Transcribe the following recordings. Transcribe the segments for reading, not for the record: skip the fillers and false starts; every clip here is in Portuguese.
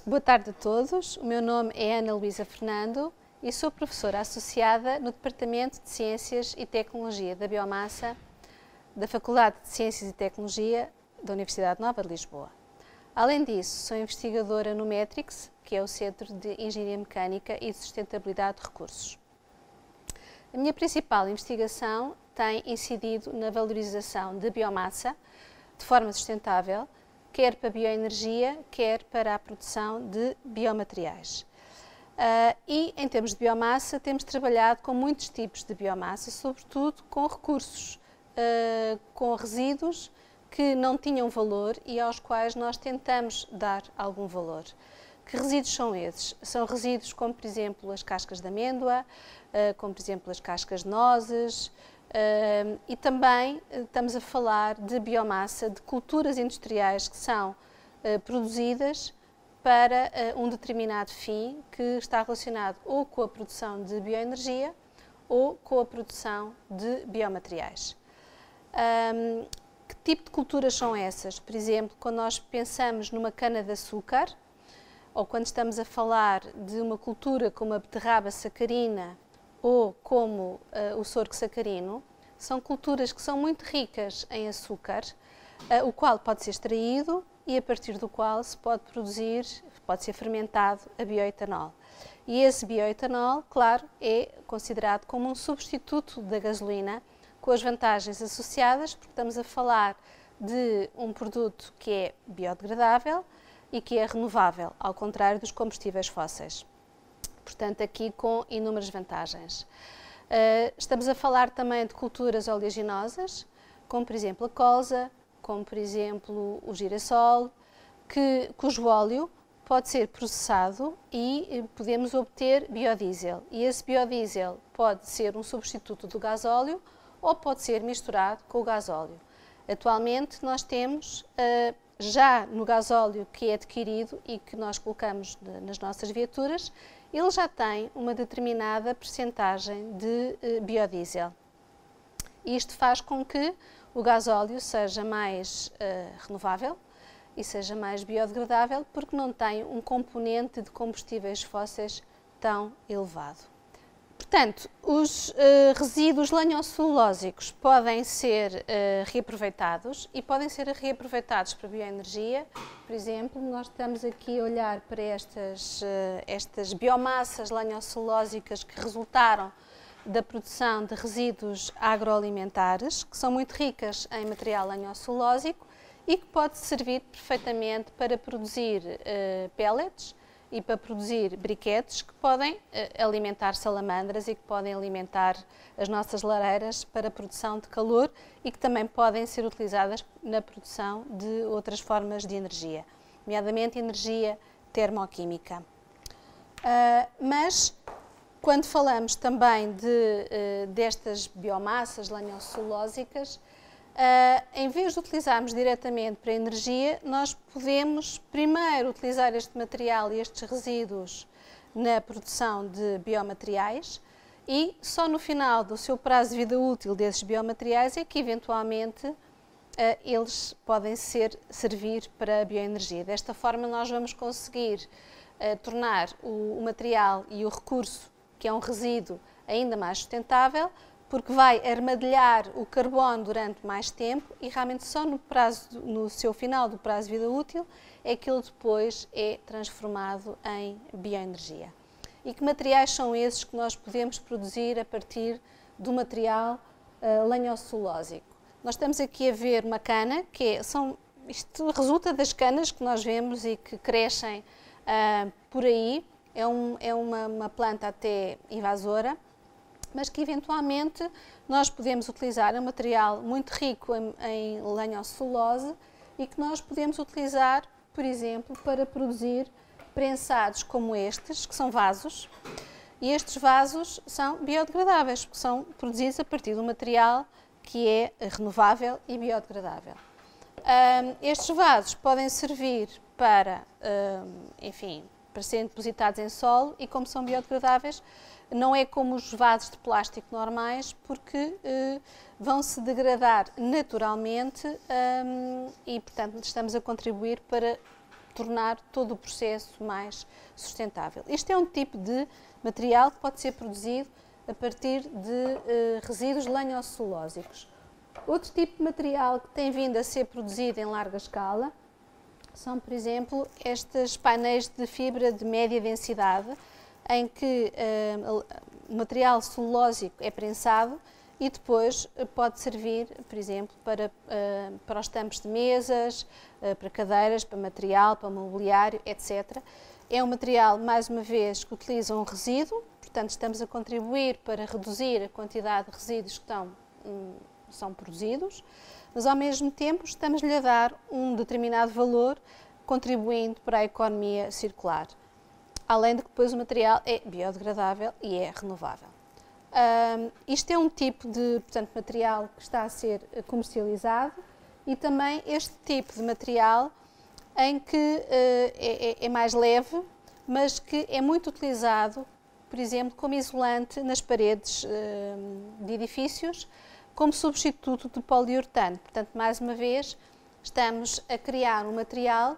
Boa tarde a todos, o meu nome é Ana Luísa Fernando e sou professora associada no Departamento de Ciências e Tecnologia da Biomassa da Faculdade de Ciências e Tecnologia da Universidade Nova de Lisboa. Além disso, sou investigadora no Metrix, que é o Centro de Engenharia Mecânica e de Sustentabilidade de Recursos. A minha principal investigação tem incidido na valorização de biomassa de forma sustentável, quer para a bioenergia, quer para a produção de biomateriais. E, em termos de biomassa, temos trabalhado com muitos tipos de biomassa, sobretudo com recursos, com resíduos que não tinham valor e aos quais nós tentamos dar algum valor. Que resíduos são esses? São resíduos como, por exemplo, as cascas de amêndoa, como, por exemplo, as cascas de nozes, e também estamos a falar de biomassa de culturas industriais que são produzidas para um determinado fim que está relacionado ou com a produção de bioenergia ou com a produção de biomateriais. Que tipo de culturas são essas? Por exemplo, quando nós pensamos numa cana-de-açúcar ou quando estamos a falar de uma cultura como a beterraba sacarina ou como o sorgo sacarino, são culturas que são muito ricas em açúcar, o qual pode ser extraído e a partir do qual se pode produzir, pode ser fermentado a bioetanol. E esse bioetanol, claro, é considerado como um substituto da gasolina, com as vantagens associadas, porque estamos a falar de um produto que é biodegradável e que é renovável, ao contrário dos combustíveis fósseis. Portanto, aqui com inúmeras vantagens. Estamos a falar também de culturas oleaginosas, como por exemplo a colza, como por exemplo o girassol, cujo óleo pode ser processado e podemos obter biodiesel. E esse biodiesel pode ser um substituto do gasóleo ou pode ser misturado com o gasóleo. Atualmente nós temos já no gasóleo que é adquirido e que nós colocamos nas nossas viaturas, ele já tem uma determinada percentagem de biodiesel. Isto faz com que o gasóleo seja mais renovável e seja mais biodegradável, porque não tem um componente de combustíveis fósseis tão elevado. Portanto, os resíduos lenhocelulósicos podem ser reaproveitados e podem ser reaproveitados para bioenergia. Por exemplo, nós estamos aqui a olhar para estas biomassas lenhocelulósicas que resultaram da produção de resíduos agroalimentares, que são muito ricas em material lenhocelulósico e que pode servir perfeitamente para produzir pellets e para produzir briquetes que podem alimentar salamandras e que podem alimentar as nossas lareiras para a produção de calor e que também podem ser utilizadas na produção de outras formas de energia, nomeadamente energia termoquímica. Mas, quando falamos também destas biomassas lenhocelulósicas, em vez de utilizarmos diretamente para energia, nós podemos primeiro utilizar este material e estes resíduos na produção de biomateriais e só no final do seu prazo de vida útil desses biomateriais é que eventualmente eles podem servir para a bioenergia. Desta forma nós vamos conseguir tornar o material e o recurso, que é um resíduo, ainda mais sustentável, porque vai armadilhar o carbono durante mais tempo e realmente só no seu final do prazo de vida útil é que ele depois é transformado em bioenergia. E que materiais são esses que nós podemos produzir a partir do material lenhocelulósico? Nós estamos aqui a ver uma cana, isto resulta das canas que nós vemos e que crescem por aí, é uma planta até invasora, mas que eventualmente nós podemos utilizar, é um material muito rico em lenhocelulose e que nós podemos utilizar, por exemplo, para produzir prensados como estes, que são vasos, e estes vasos são biodegradáveis, porque são produzidos a partir de um material que é renovável e biodegradável. Estes vasos podem servir para, enfim, para serem depositados em solo e como são biodegradáveis, não é como os vasos de plástico normais, porque vão se degradar naturalmente e, portanto, estamos a contribuir para tornar todo o processo mais sustentável. Este é um tipo de material que pode ser produzido a partir de resíduos lenho-celulósicos. Outro tipo de material que tem vindo a ser produzido em larga escala são, por exemplo, estes painéis de fibra de média densidade, em que o material celulósico é prensado e depois pode servir, por exemplo, para os tampos de mesas, para cadeiras, para material, para mobiliário, etc. É um material, mais uma vez, que utiliza um resíduo, portanto estamos a contribuir para reduzir a quantidade de resíduos que são produzidos, mas ao mesmo tempo estamos-lhe a dar um determinado valor, contribuindo para a economia circular. Além de que depois o material é biodegradável e é renovável. Isto é um tipo de, portanto, material que está a ser comercializado e também este tipo de material em que é mais leve, mas que é muito utilizado, por exemplo, como isolante nas paredes de edifícios, como substituto de poliuretano. Portanto, mais uma vez, estamos a criar um material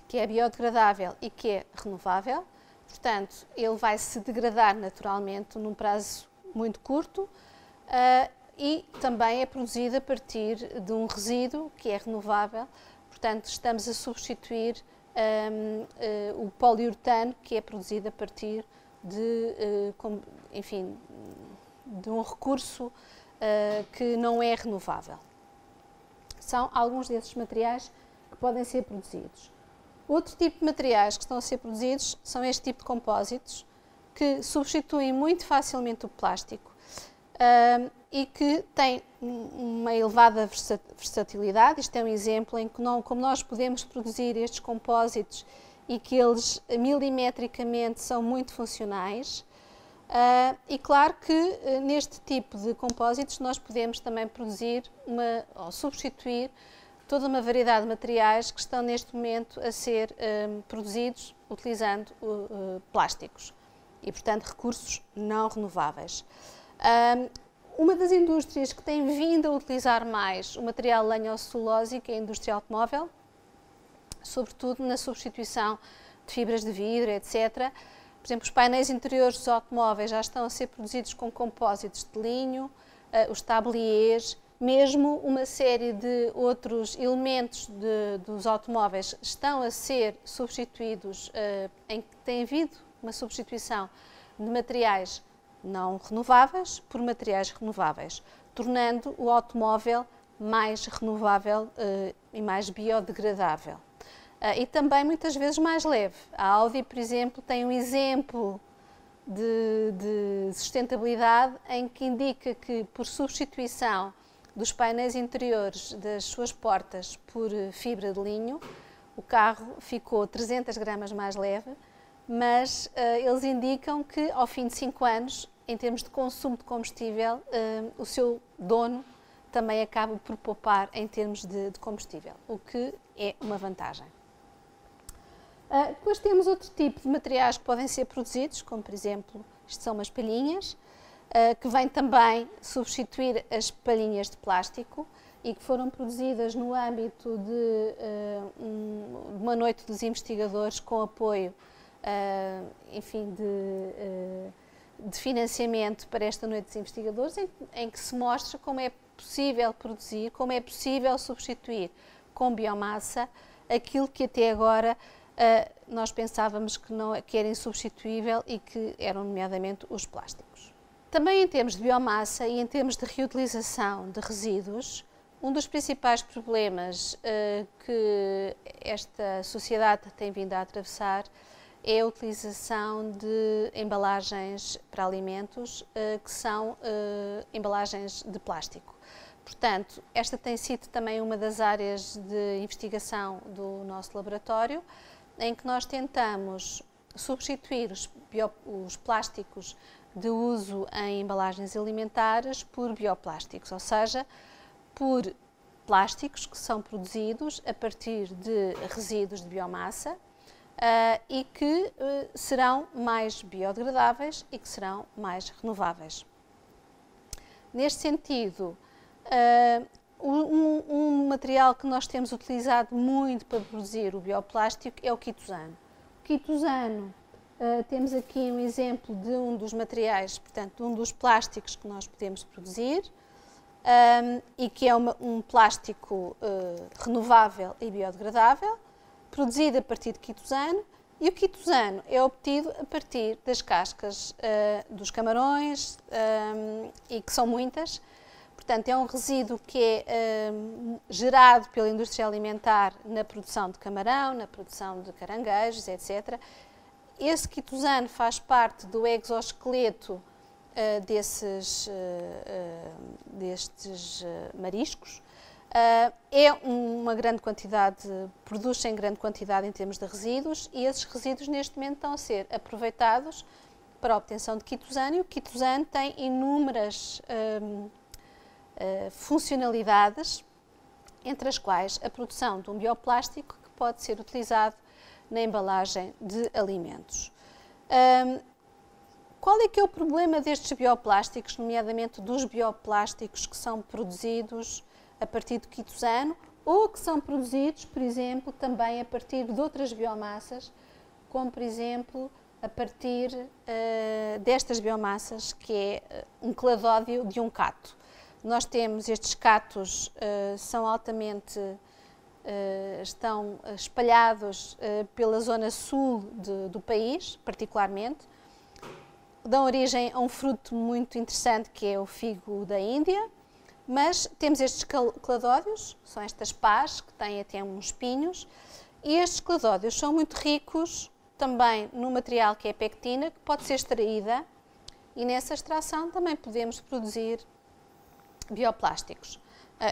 que é biodegradável e que é renovável. Portanto, ele vai se degradar naturalmente num prazo muito curto e também é produzido a partir de um resíduo que é renovável. Portanto, estamos a substituir o poliuretano que é produzido a partir de um recurso que não é renovável. São alguns desses materiais que podem ser produzidos. Outro tipo de materiais que estão a ser produzidos são este tipo de compósitos, que substituem muito facilmente o plástico e que têm uma elevada versatilidade. Isto é um exemplo em que, como nós podemos produzir estes compósitos e que eles milimetricamente são muito funcionais. E claro que neste tipo de compósitos nós podemos também produzir ou substituir toda uma variedade de materiais que estão neste momento a ser produzidos utilizando plásticos e, portanto, recursos não renováveis. Uma das indústrias que tem vindo a utilizar mais o material lenho-celulósico é a indústria automóvel, sobretudo na substituição de fibras de vidro, etc. Por exemplo, os painéis interiores dos automóveis já estão a ser produzidos com compósitos de linho, os tabliers, mesmo uma série de outros elementos dos automóveis estão a ser substituídos, em que tem havido uma substituição de materiais não renováveis por materiais renováveis, tornando o automóvel mais renovável e mais biodegradável. E também muitas vezes mais leve. A Audi, por exemplo, tem um exemplo de sustentabilidade em que indica que, por substituição dos painéis interiores das suas portas por fibra de linho, o carro ficou 300 gramas mais leve, mas eles indicam que ao fim de 5 anos, em termos de consumo de combustível, o seu dono também acaba por poupar em termos de combustível, o que é uma vantagem. Depois temos outro tipo de materiais que podem ser produzidos, como por exemplo, isto são umas palhinhas, que vêm também substituir as palhinhas de plástico e que foram produzidas no âmbito de uma noite dos investigadores com apoio, enfim, de financiamento para esta noite dos investigadores, em que se mostra como é possível produzir, como é possível substituir com biomassa aquilo que até agora nós pensávamos que era insubstituível e que eram nomeadamente os plásticos. Também em termos de biomassa e em termos de reutilização de resíduos, um dos principais problemas que esta sociedade tem vindo a atravessar é a utilização de embalagens para alimentos que são embalagens de plástico. Portanto, esta tem sido também uma das áreas de investigação do nosso laboratório, em que nós tentamos substituir os plásticos de uso em embalagens alimentares por bioplásticos, ou seja, por plásticos que são produzidos a partir de resíduos de biomassa e que serão mais biodegradáveis e que serão mais renováveis. Neste sentido, Um material que nós temos utilizado muito para produzir o bioplástico é o quitosano. O quitosano, temos aqui um exemplo de um dos materiais, portanto, de um dos plásticos que nós podemos produzir, e que é um plástico renovável e biodegradável, produzido a partir de quitosano, e o quitosano é obtido a partir das cascas dos camarões, e que são muitas. Portanto, é um resíduo que é gerado pela indústria alimentar na produção de camarão, na produção de caranguejos, etc. Esse quitosano faz parte do exoesqueleto destes mariscos. É uma grande quantidade, produz-se em grande quantidade em termos de resíduos, e esses resíduos neste momento estão a ser aproveitados para a obtenção de quitosano, e o quitosano tem inúmeras funcionalidades, entre as quais a produção de um bioplástico que pode ser utilizado na embalagem de alimentos. Qual é que é o problema destes bioplásticos, nomeadamente dos bioplásticos que são produzidos a partir de quitosano ou que são produzidos, por exemplo, também a partir de outras biomassas, como, por exemplo, a partir destas biomassas, que é um cladódio de um cato. Nós temos estes catos, são altamente, estão espalhados pela zona sul do país, particularmente. Dão origem a um fruto muito interessante que é o figo da Índia, mas temos estes cladódios, são estas pás que têm até uns espinhos, e estes cladódios são muito ricos também no material que é a pectina, que pode ser extraída, e nessa extração também podemos produzir bioplásticos.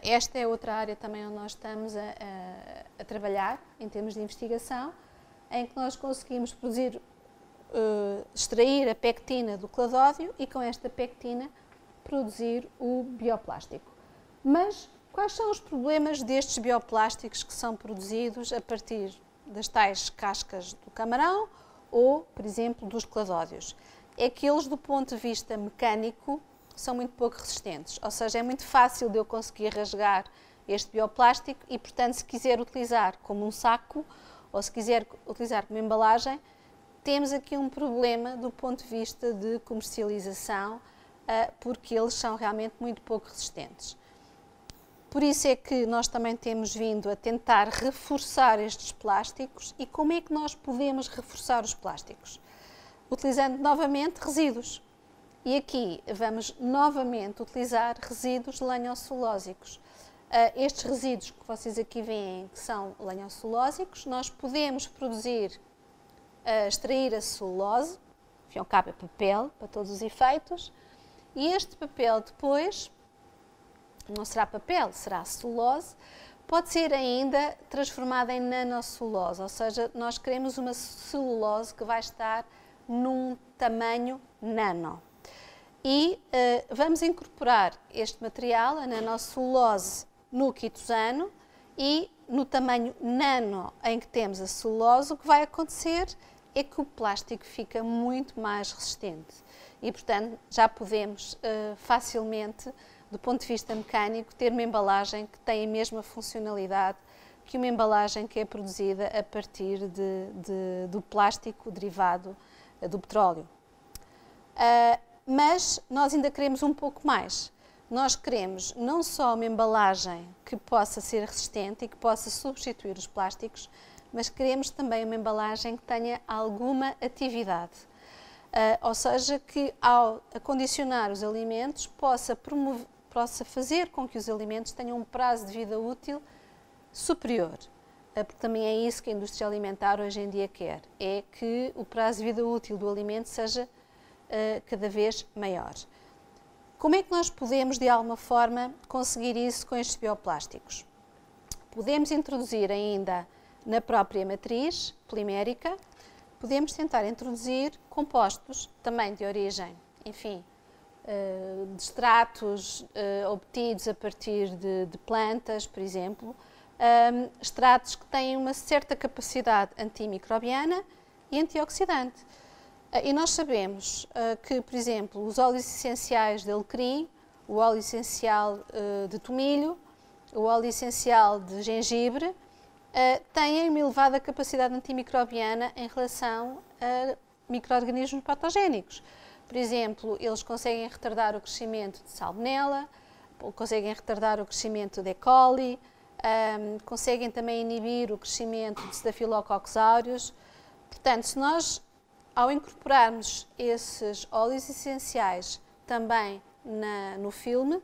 Esta é outra área também onde nós estamos a trabalhar em termos de investigação, em que nós conseguimos produzir, extrair a pectina do cladódio e com esta pectina produzir o bioplástico. Mas quais são os problemas destes bioplásticos que são produzidos a partir das tais cascas do camarão ou, por exemplo, dos cladódios? É que eles, do ponto de vista mecânico, são muito pouco resistentes, ou seja, é muito fácil de eu conseguir rasgar este bioplástico e, portanto, se quiser utilizar como um saco ou se quiser utilizar como embalagem, temos aqui um problema do ponto de vista de comercialização, porque eles são realmente muito pouco resistentes. Por isso é que nós também temos vindo a tentar reforçar estes plásticos. E como é que nós podemos reforçar os plásticos? Utilizando novamente resíduos. E aqui vamos novamente utilizar resíduos lenhocelulósicos. Estes resíduos que vocês aqui veem que são lenhocelulósicos, nós podemos produzir, extrair a celulose, enfim, ao cabo é papel para todos os efeitos, e este papel depois, não será papel, será celulose, pode ser ainda transformada em nanocelulose, ou seja, nós queremos uma celulose que vai estar num tamanho nano. E vamos incorporar este material, a nanocelulose, no quitosano, e no tamanho nano em que temos a celulose, o que vai acontecer é que o plástico fica muito mais resistente. E, portanto, já podemos facilmente, do ponto de vista mecânico, ter uma embalagem que tem a mesma funcionalidade que uma embalagem que é produzida a partir do plástico derivado do petróleo. Mas nós ainda queremos um pouco mais. Nós queremos não só uma embalagem que possa ser resistente e que possa substituir os plásticos, mas queremos também uma embalagem que tenha alguma atividade. Ou seja, que ao acondicionar os alimentos possa fazer com que os alimentos tenham um prazo de vida útil superior. Porque também é isso que a indústria alimentar hoje em dia quer, é que o prazo de vida útil do alimento seja cada vez maior. Como é que nós podemos, de alguma forma, conseguir isso com estes bioplásticos? Podemos introduzir ainda na própria matriz polimérica, podemos tentar introduzir compostos também de origem, enfim, de extratos obtidos a partir de plantas, por exemplo, extratos que têm uma certa capacidade antimicrobiana e antioxidante. E nós sabemos que, por exemplo, os óleos essenciais de alecrim, o óleo essencial de tomilho, o óleo essencial de gengibre, têm uma elevada capacidade antimicrobiana em relação a micro-organismos patogénicos. Por exemplo, eles conseguem retardar o crescimento de salmonela, conseguem retardar o crescimento de E. coli, conseguem também inibir o crescimento de Staphylococcus aureus. Portanto, se nós, ao incorporarmos esses óleos essenciais também no filme,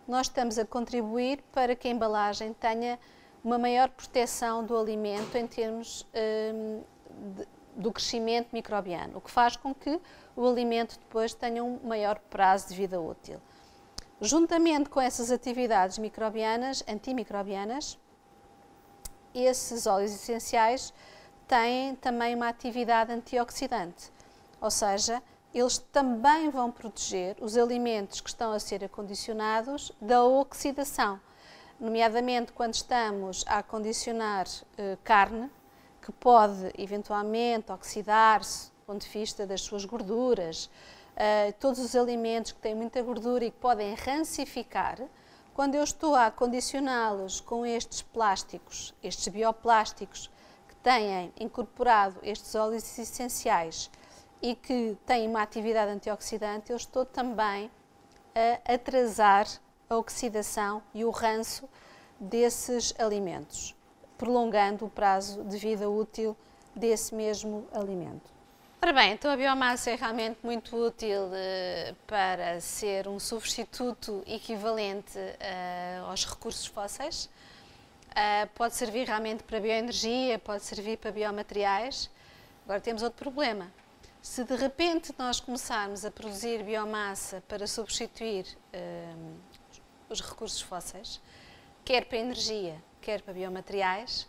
nós estamos a contribuir para que a embalagem tenha uma maior proteção do alimento em termos do crescimento microbiano, o que faz com que o alimento depois tenha um maior prazo de vida útil. Juntamente com essas atividades microbianas, antimicrobianas, esses óleos essenciais têm também uma atividade antioxidante, ou seja, eles também vão proteger os alimentos que estão a ser acondicionados da oxidação, nomeadamente quando estamos a acondicionar carne, que pode eventualmente oxidar-se do ponto de vista das suas gorduras, todos os alimentos que têm muita gordura e que podem rancificar. Quando eu estou a acondicioná-los com estes plásticos, estes bioplásticos que têm incorporado estes óleos essenciais e que têm uma atividade antioxidante, eu estou também a atrasar a oxidação e o ranço desses alimentos, prolongando o prazo de vida útil desse mesmo alimento. Ora bem, então a biomassa é realmente muito útil para ser um substituto equivalente aos recursos fósseis. Pode servir realmente para bioenergia, pode servir para biomateriais. Agora temos outro problema. Se de repente nós começarmos a produzir biomassa para substituir os recursos fósseis, quer para energia, quer para biomateriais,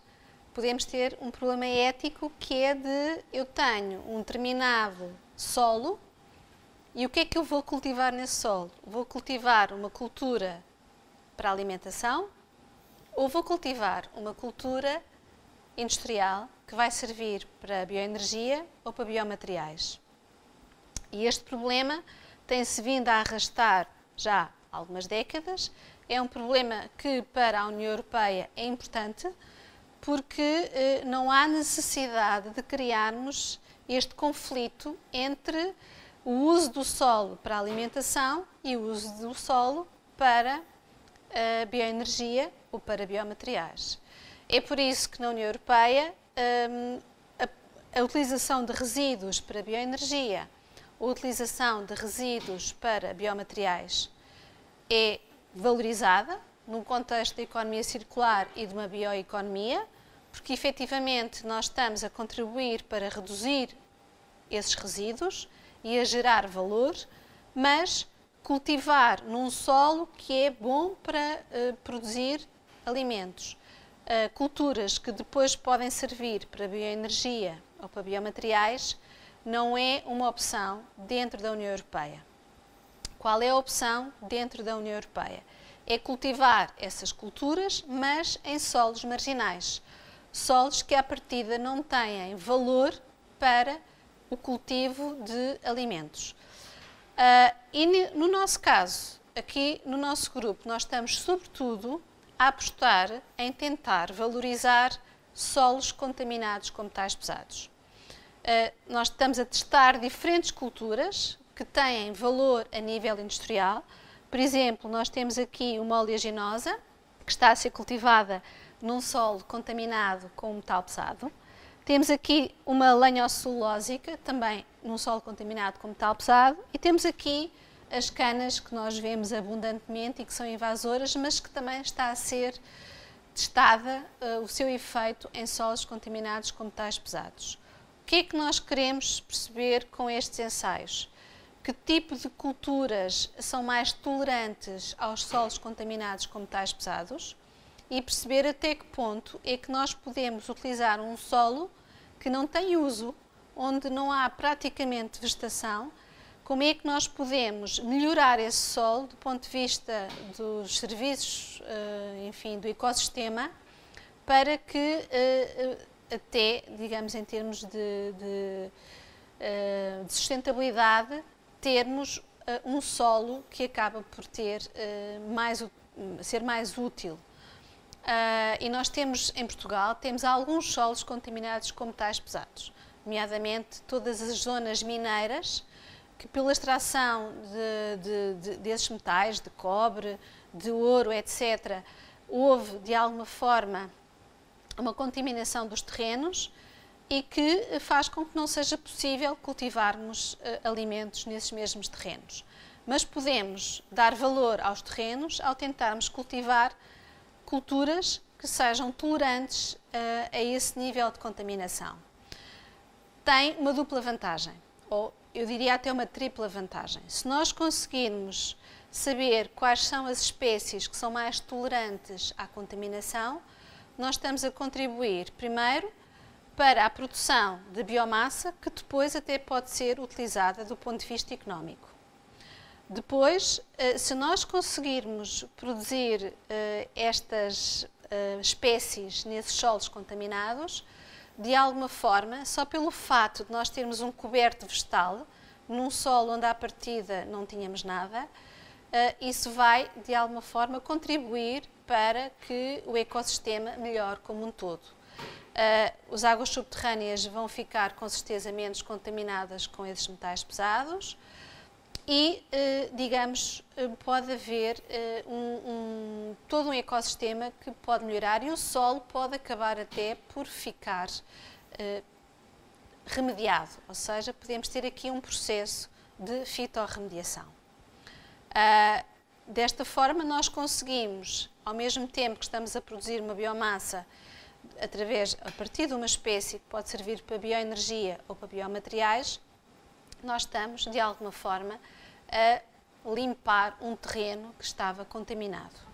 podemos ter um problema ético que é de eu tenho um determinado solo e o que é que eu vou cultivar nesse solo? Vou cultivar uma cultura para alimentação ou vou cultivar uma cultura industrial que vai servir para bioenergia ou para biomateriais? E este problema tem-se vindo a arrastar já há algumas décadas. É um problema que para a União Europeia é importante, porque não há necessidade de criarmos este conflito entre o uso do solo para a alimentação e o uso do solo para a bioenergia ou para biomateriais. É por isso que na União Europeia a utilização de resíduos para bioenergia, a utilização de resíduos para biomateriais é valorizada num contexto da economia circular e de uma bioeconomia, porque efetivamente nós estamos a contribuir para reduzir esses resíduos e a gerar valor, mas cultivar num solo que é bom para produzir alimentos. Culturas que depois podem servir para bioenergia ou para biomateriais não é uma opção dentro da União Europeia. Qual é a opção dentro da União Europeia? É cultivar essas culturas, mas em solos marginais. Solos que à partida não têm valor para o cultivo de alimentos. E no nosso caso, aqui no nosso grupo, nós estamos sobretudo a apostar em tentar valorizar solos contaminados com metais pesados. Nós estamos a testar diferentes culturas que têm valor a nível industrial. Por exemplo, nós temos aqui uma oleaginosa que está a ser cultivada num solo contaminado com metal pesado. Temos aqui uma lenhocelulósica, também num solo contaminado com metal pesado. E temos aqui as canas que nós vemos abundantemente e que são invasoras, mas que também está a ser testada o seu efeito em solos contaminados com metais pesados. O que é que nós queremos perceber com estes ensaios? Que tipo de culturas são mais tolerantes aos solos contaminados com metais pesados e perceber até que ponto é que nós podemos utilizar um solo que não tem uso, onde não há praticamente vegetação, como é que nós podemos melhorar esse solo do ponto de vista dos serviços, enfim, do ecossistema, para que até, digamos, em termos de sustentabilidade, termos um solo que acaba por ser mais útil. E nós temos, em Portugal, temos alguns solos contaminados com metais pesados, nomeadamente todas as zonas mineiras, que pela extração desses metais, de cobre, de ouro, etc., houve, de alguma forma, uma contaminação dos terrenos e que faz com que não seja possível cultivarmos alimentos nesses mesmos terrenos. Mas podemos dar valor aos terrenos ao tentarmos cultivar culturas que sejam tolerantes a esse nível de contaminação. Tem uma dupla vantagem, ou eu diria até uma tripla vantagem. Se nós conseguirmos saber quais são as espécies que são mais tolerantes à contaminação, nós estamos a contribuir, primeiro, para a produção de biomassa, que depois até pode ser utilizada do ponto de vista económico. Depois, se nós conseguirmos produzir estas espécies nesses solos contaminados, de alguma forma, só pelo fato de nós termos um coberto vegetal, num solo onde à partida não tínhamos nada, isso vai, de alguma forma, contribuir para que o ecossistema melhore como um todo. As águas subterrâneas vão ficar, com certeza, menos contaminadas com esses metais pesados e, digamos, pode haver todo um ecossistema que pode melhorar e o solo pode acabar até por ficar remediado, ou seja, podemos ter aqui um processo de fitorremediação. Desta forma, nós conseguimos, ao mesmo tempo que estamos a produzir uma biomassa a partir de uma espécie que pode servir para bioenergia ou para biomateriais, nós estamos, de alguma forma, a limpar um terreno que estava contaminado.